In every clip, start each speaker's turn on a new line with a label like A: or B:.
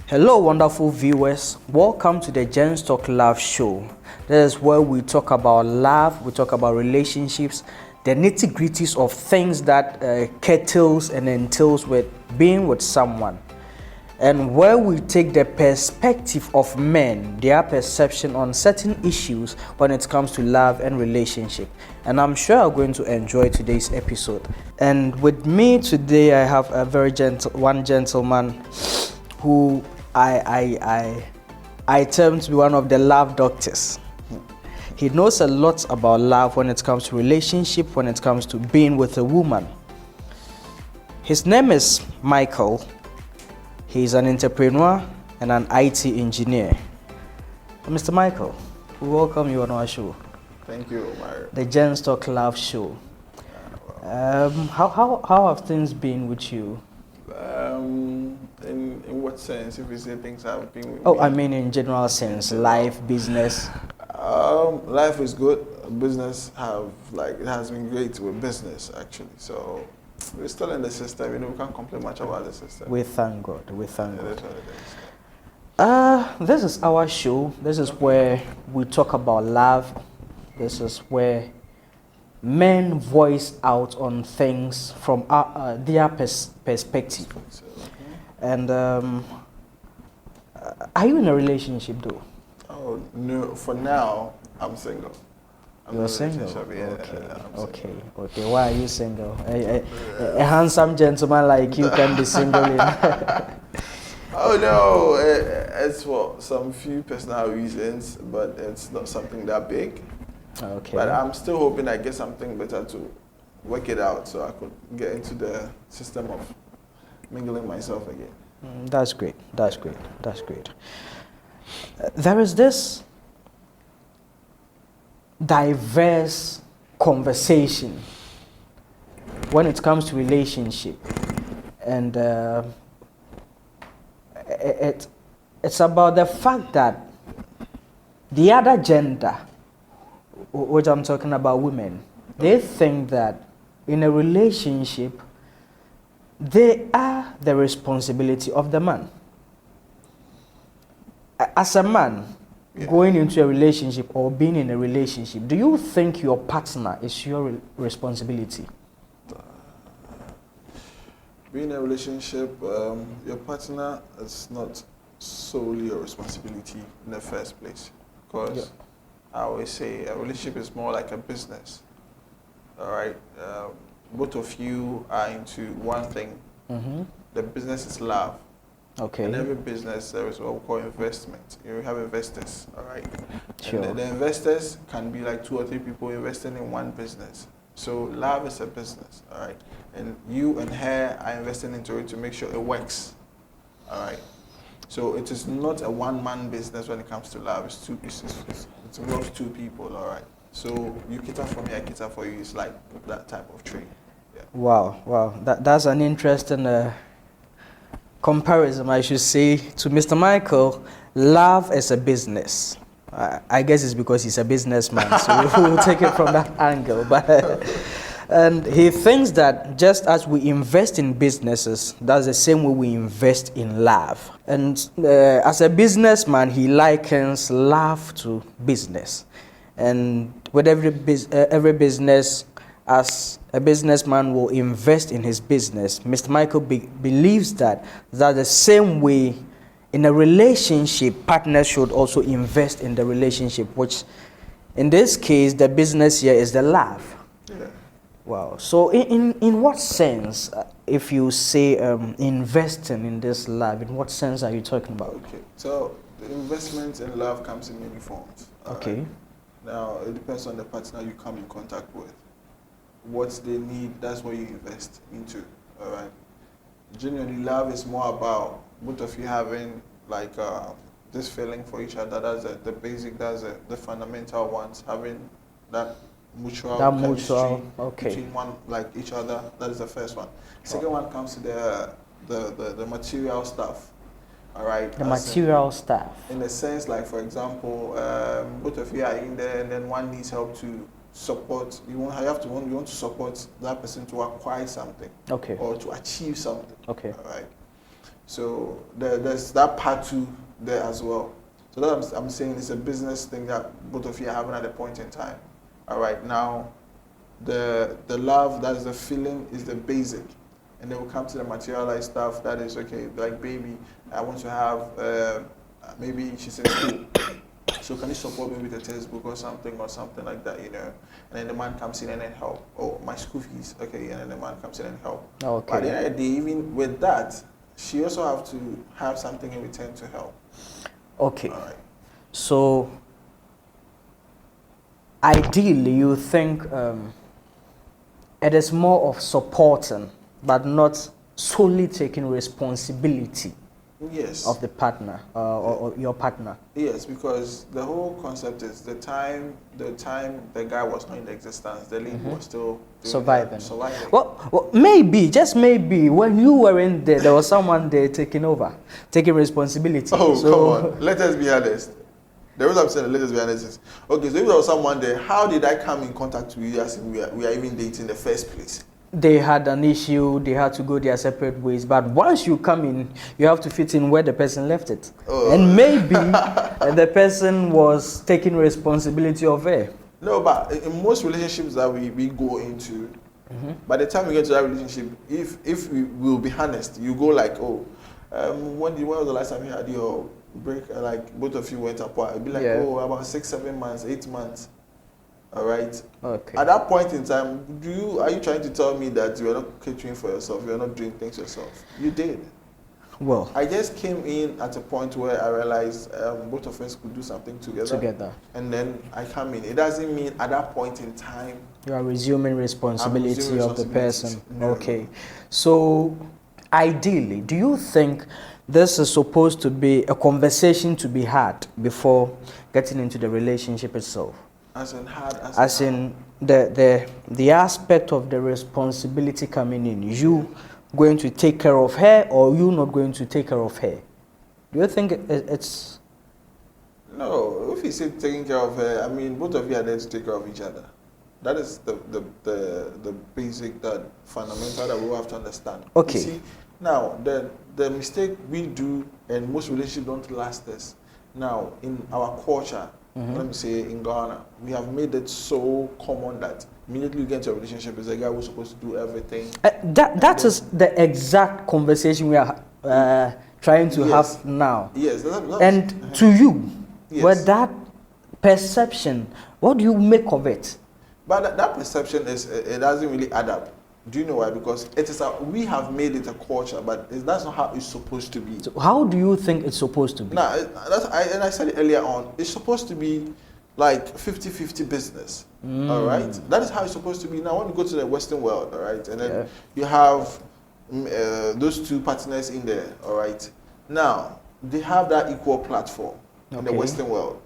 A: Hello, wonderful viewers. Welcome to the Gents Talk Love Show. This is where we talk about love, we talk about relationships, the nitty-gritties of things that kettles and entails with being with someone, and where we take the perspective of men, their perception on certain issues when it comes to love and relationship. And I'm sure you're going to enjoy today's episode. And with me today, I have a very one gentleman who I term to be one of the love doctors. He knows a lot about love when it comes to relationship, when it comes to being with a woman. His name is Michael. He's an entrepreneur and an IT engineer. Mr. Michael, we welcome you on our show.
B: Thank you, Omar.
A: The Gents Talk Love Show. How have things been with you?
B: In what sense? If you say things have been with
A: Oh,
B: me?
A: I mean in general sense, life, business.
B: Life is good. Business it has been great with business actually. So we're still in the system. We can't complain much about the system.
A: We thank God. We thank God.
B: That's what it is.
A: This is our show. This is where we talk about love. This is where men voice out on things from their perspective. And are you in a relationship though?
B: Oh no! For now, I'm single.
A: You're single?
B: Yeah,
A: Okay. Why are you single? A handsome gentleman like you can be single.
B: Oh no! It's for some few personal reasons, but it's not something that big.
A: Okay.
B: But I'm still hoping I get something better to work it out, so I could get into the system of mingling myself again.
A: That's great. There is this diverse conversation when it comes to relationship, and it's about the fact that the other gender, which I'm talking about women, they think that in a relationship they are the responsibility of the man. As a man, going into a relationship or being in a relationship, do you think your partner is your responsibility?
B: Being in a relationship, your partner is not solely your responsibility in the first place. Because I always say a relationship is more like a business. All right? Both of you are into one thing.
A: Mm-hmm.
B: The business is love.
A: Okay.
B: In every business, there is what we call investment. You have investors, all right?
A: Sure.
B: And the investors can be like 2 or 3 people investing in one business. So love is a business, all right? And you and her are investing into it to make sure it works, all right? So it is not a one-man business when it comes to love. It involves 2 people, all right? So you cater for me, I cater for you. It's like that type of trade. Yeah.
A: Wow. That's an interesting comparison, I should say, to Mr. Michael. Love is a business. I guess it's because he's a businessman, so we'll take it from that angle. But and he thinks that just as we invest in businesses, that's the same way we invest in love. And as a businessman, he likens love to business. And with every business, as a businessman will invest in his business, Mr. Michael believes that the same way in a relationship, partners should also invest in the relationship, which in this case, the business here is the love.
B: Yeah.
A: Wow. So in what sense, if you say investing in this love, in what sense are you talking about?
B: Okay. So the investment in love comes in many forms.
A: Okay.
B: Right? Now, it depends on the partner you come in contact with. What they need, that's what you invest into, all right? Genuinely, love is more about both of you having like this feeling for each other. That's the basic, that's the fundamental ones, having that mutual chemistry between one, like each other. That is the first one. Second one comes to the material stuff. All right.
A: The material stuff.
B: In a sense, like for example, both of you are in there, and then one needs help to support. You want to support that person to acquire something.
A: Okay.
B: Or to achieve something.
A: Okay.
B: All right. So there's that part too there as well. So that I'm saying it's a business thing that both of you are having at a point in time. All right, now the love, that's the feeling, is the basic, and then we'll come to the materialized stuff. That is okay. Like, baby, I want to have maybe she's in school. So can you support me with a textbook or something like that, you know? And then the man comes in and then help. Oh, my school fees, okay, and then the man comes in and help.
A: Okay.
B: But at the end of the day, even with that, she also have to have something in return to help.
A: Okay.
B: All right.
A: So ideally, you think it is more of supporting, but not solely taking responsibility.
B: Yes.
A: Of the partner or your partner.
B: Yes, because the whole concept is the time the guy was not in existence, the lady was still
A: surviving.
B: Well,
A: maybe, just maybe, when you weren't there was someone there taking over, taking responsibility.
B: Oh, so, come on. Let us be honest. The reason I'm saying let us be honest is, okay, so if there was someone there, how did I come in contact with you as if we are even dating in the first place?
A: They had an issue, they had to go their separate ways, but once you come in, you have to fit in where the person left it. Oh. And maybe the person was taking responsibility of it.
B: No, but in most relationships that we go into, by the time we get to that relationship, if we will be honest, you go like, oh, when was the last time you had your break, like both of you went apart? It'd be like, oh, about 6, 7 months, 8 months. All right.
A: Okay.
B: At that point in time, are you trying to tell me that you are not catering for yourself? You are not doing things yourself? You did.
A: Well,
B: I just came in at a point where I realized both of us could do something together. And then I come in. It doesn't mean at that point in time
A: you are resuming responsibility of the person. No. Okay. So, ideally, do you think this is supposed to be a conversation to be had before getting into the relationship itself? As in the aspect of the responsibility coming in, you going to take care of her or you not going to take care of her? Do you think it's...
B: No, if you say taking care of her, I mean, both of you are there to take care of each other. That is the basic, that fundamental that we have to understand.
A: Okay.
B: You see, now, the mistake we do, and most relationships don't last us, now, in our culture, let me say in Ghana, we have made it so common that immediately you get into a relationship, is a guy who's supposed to do everything.
A: That is the exact conversation we are trying to have now.
B: Yes.
A: And to you, with that perception, what do you make of it?
B: But that perception it doesn't really add up. Do you know why? Because we have made it a culture, but that's not how it's supposed to be.
A: So how do you think it's supposed to be?
B: Now, I said it earlier on, it's supposed to be like 50-50 business. All right? That is how it's supposed to be. Now, when you go to the Western world, all right, and then you have those two partners in there, all right? Now, they have that equal platform in the Western world.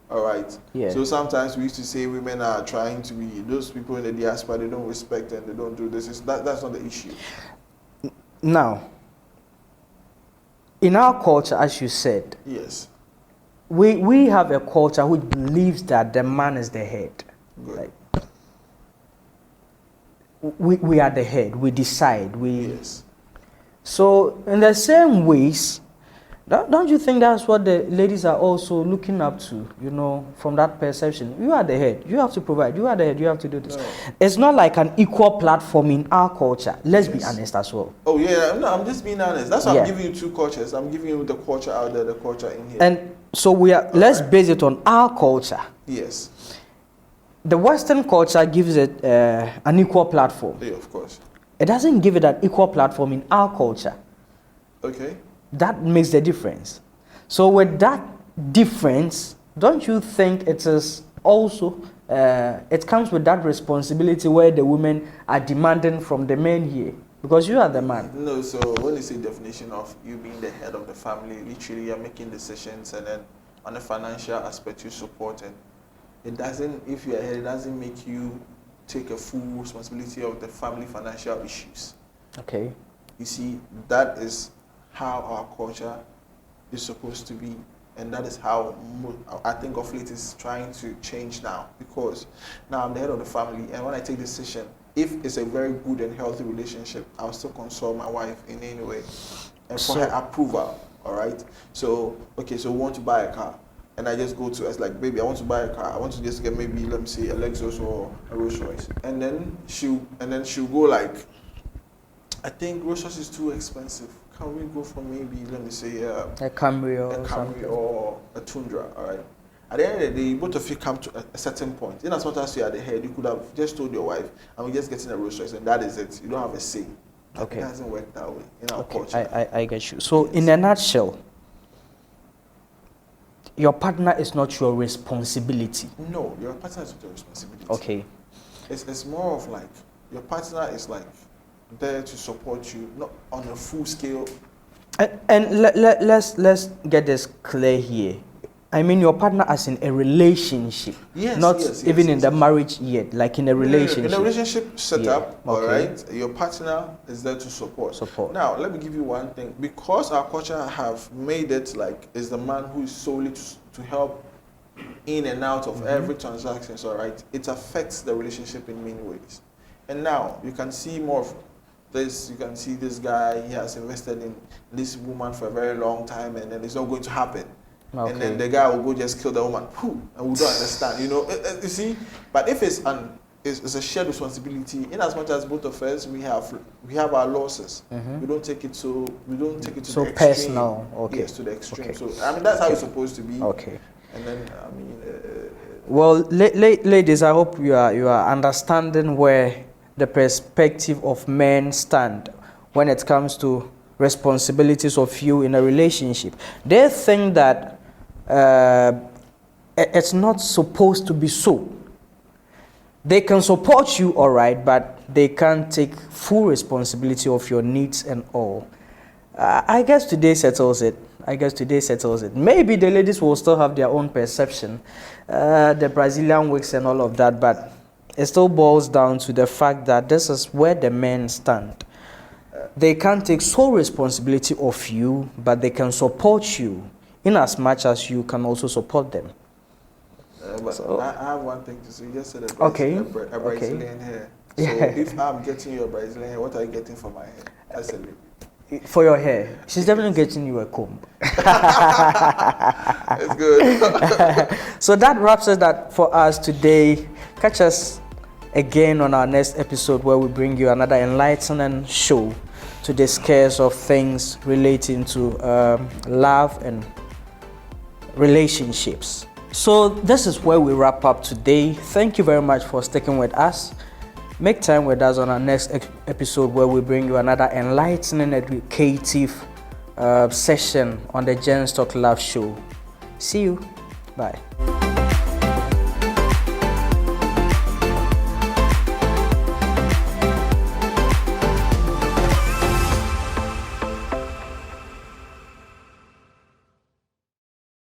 B: All right. Yeah. So sometimes we used to say women are trying to be those people in the diaspora. They don't respect and they don't do this. That's not the issue.
A: Now, in our culture, as you said,
B: yes,
A: we have a culture which believes that the man is the head.
B: Good.
A: Like, we are the head. We decide.
B: Yes.
A: So in the same ways. Don't you think that's what the ladies are also looking up to, you know, from that perception? You are the head, you have to provide, you are the head, you have to do this. No. It's not like an equal platform in our culture. Let's be honest as well.
B: Oh, yeah, no, I'm just being honest. That's why I'm giving you two cultures. I'm giving you the culture out there, the culture in here.
A: And so let's base it on our culture.
B: Yes.
A: The Western culture gives it an equal platform.
B: Yeah, of course.
A: It doesn't give it an equal platform in our culture.
B: Okay.
A: That makes the difference. So with that difference, don't you think it is also, it comes with that responsibility where the women are demanding from the men here? Because you are the man.
B: No, so when you say definition of you being the head of the family, literally you're making decisions, and then on the financial aspect you support, and it doesn't, if you're head, it doesn't make you take a full responsibility of the family financial issues.
A: Okay.
B: You see, that is how our culture is supposed to be, and that is how I think of late is trying to change now, because now I'm the head of the family, and when I take decision, if it's a very good and healthy relationship, I'll still consult my wife in any way. and for her approval. All right. So okay, so we want to buy a car, and I just go to us like, baby, I want to buy a car. I want to just get maybe, let me say, a Lexus or a Rolls Royce, and then she'll go like, I think Rolls Royce is too expensive. Can we go for maybe, let me say,
A: a Camry
B: or a Tundra? All right. At the end of the day, both of you come to a certain point. In as much as you're at the head, you could have just told your wife, "I'm just getting a Rolls Royce," and that is it. You don't have a say.
A: Okay.
B: It doesn't work that way in our culture.
A: I get you. So, in a nutshell, your partner is not your responsibility.
B: No, your partner is not your responsibility.
A: Okay.
B: It's more of like, your partner is like there to support you, not on a full scale.
A: And let's get this clear here. I mean your partner as in a relationship, not even in the marriage yet, like in a relationship.
B: In a relationship setup, all right, your partner is there to support. Now, let me give you one thing. Because our culture have made it like it's the man who is solely to help in and out of every transaction, all right, it affects the relationship in many ways. And now you can see more of this. You can see this guy, he has invested in this woman for a very long time, and then it's not going to happen. Okay. And then the guy will go just kill the woman, and we don't understand, you know. You see, but if it's a shared responsibility, in as much as both of us we have our losses, we don't take it to the extreme.
A: Personal. Okay.
B: Yes, to the extreme.
A: Okay.
B: So I mean that's how it's supposed to be.
A: Okay.
B: And then I mean.
A: Well, ladies, I hope you are understanding where the perspective of men stand when it comes to responsibilities of you in a relationship. They think that it's not supposed to be so. They can support you, all right, but they can't take full responsibility of your needs and all. I guess today settles it. Maybe the ladies will still have their own perception, the Brazilian wigs and all of that, but it still boils down to the fact that this is where the men stand. They can't take sole responsibility of you, but they can support you in as much as you can also support them.
B: But so, I have one thing to say. You just said a Brazilian hair. So if I'm getting you a Brazilian hair, what are you getting for my hair? That's a little.
A: For your hair, she's definitely getting you a comb.
B: It's good.
A: So that wraps it up for us today. Catch us again on our next episode where we bring you another enlightening show to discuss of things relating to love and relationships. So this is where we wrap up today. Thank you very much for sticking with us. Make time with us on our next episode where we bring you another enlightening, educative session on the Gents Talk Love Show. See you. Bye.